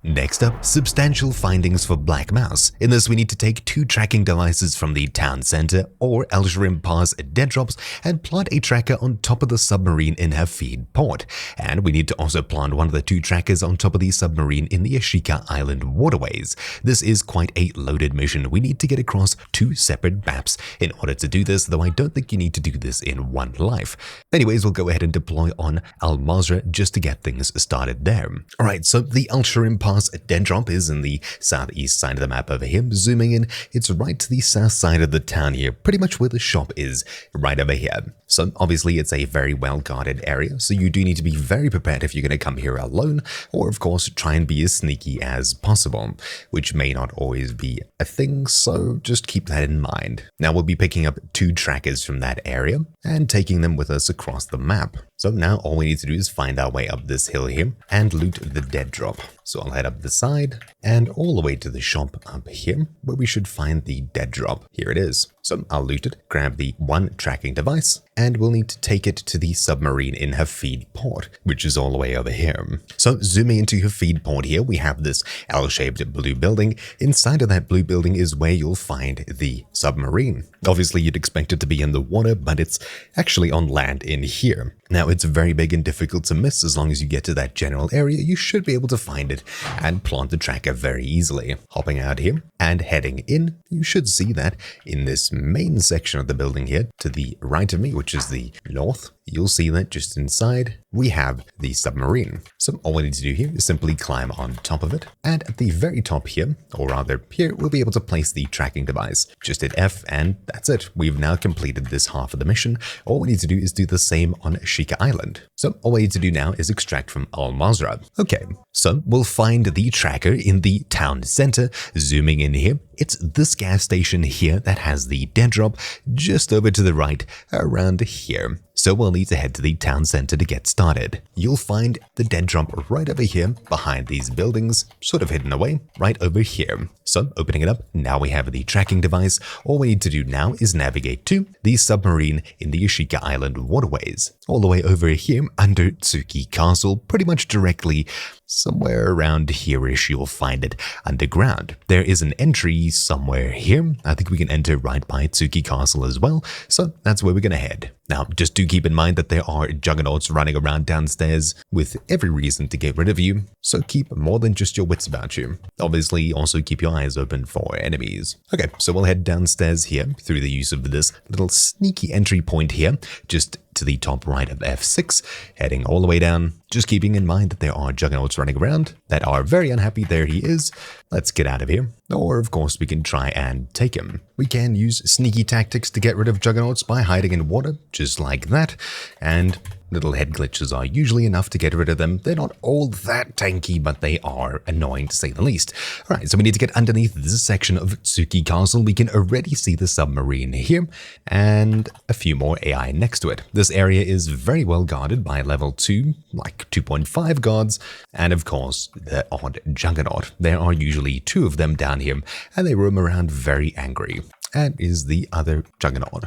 Next up, substantial findings for Black Mous. In this, we need to take 2 tracking devices from the town center or Sharim Pass dead drops and plant a tracker on top of the submarine in Hafid Port. And we need to also plant one of the 2 trackers on top of the submarine in the Ashika Island Waterways. This is quite a loaded mission. We need to get across 2 separate maps in order to do this, though I don't think you need to do this in one life. Anyways, we'll go ahead and deploy on Al Mazrah just to get things started there. Alright, so the Sharim Pass dead drop is in the southeast side of the map over here. Zooming in, it's right to the south side of the town here, pretty much where the shop is, right over here. So obviously it's a very well guarded area, so you do need to be very prepared if you're going to come here alone, or of course try and be as sneaky as possible, which may not always be a thing, so just keep that in mind. Now we'll be picking up 2 trackers from that area and taking them with us across the map. So now all we need to do is find our way up this hill here and loot the dead drop. So I'll head up the side and all the way to the shop up here where we should find the dead drop. Here it is. So I'll loot it, grab the 1 tracking device, and we'll need to take it to the submarine in Hafid Port, which is all the way over here. So zooming into Hafid Port here, we have this L-shaped blue building. Inside of that blue building is where you'll find the submarine. Obviously you'd expect it to be in the water, but it's actually on land in here. Now it's very big and difficult to miss. As long as you get to that general area, you should be able to find it and plant the tracker very easily. Hopping out here and heading in, you should see that in this main section of the building here to the right of me, which is the north, you'll see that just inside we have the submarine. So all we need to do here is simply climb on top of it, and at the very top here, or rather here, we'll be able to place the tracking device. Just hit F and that's it. We've now completed this half of the mission. All we need to do is do the same on Ashika Island. So all we need to do now is extract from Al Mazrah. Okay, so we'll find the tracker in the town center. Zooming in here, it's this gas station here that has the dead drop just over to the right around here. So we'll need to head to the town center to get started. You'll find the dead drop right over here behind these buildings, sort of hidden away right over here. So opening it up, now we have the tracking device. All we need to do now is navigate to the submarine in the Ashika Island Waterways, all the way over here under Tsuki Castle, pretty much directly somewhere around here-ish you'll find it underground. There is an entry somewhere here. I think we can enter right by Tsuki Castle as well, so that's where we're gonna head. Now, just do keep in mind that there are juggernauts running around downstairs with every reason to get rid of you, so keep more than just your wits about you. Obviously, also keep your eyes open for enemies. Okay, so we'll head downstairs here through the use of this little sneaky entry point here, just to the top right of F6, heading all the way down, just keeping in mind that there are juggernauts running around that are very unhappy. There he is. Let's get out of here. Or, of course, we can try and take him. We can use sneaky tactics to get rid of juggernauts by hiding in water, just like that, and little head glitches are usually enough to get rid of them. They're not all that tanky, but they are annoying to say the least. Alright, so we need to get underneath this section of Tsuki Castle. We can already see the submarine here, and a few more AI next to it. This area is very well guarded by level 2, like 2.5 guards, and of course, the odd juggernaut. There are usually 2 of them down here, and they roam around very angry. And is the other juggernaut.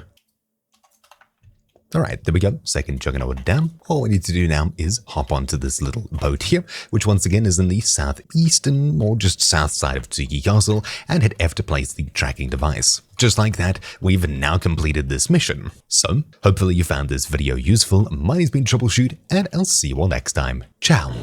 Alright, there we go, second juggernaut down. All we need to do now is hop onto this little boat here, which once again is in the southeastern or just south side of Tsuki Castle, and hit F to place the tracking device. Just like that, we've now completed this mission. So, hopefully you found this video useful. My name's been Troubleshoot, and I'll see you all next time. Ciao!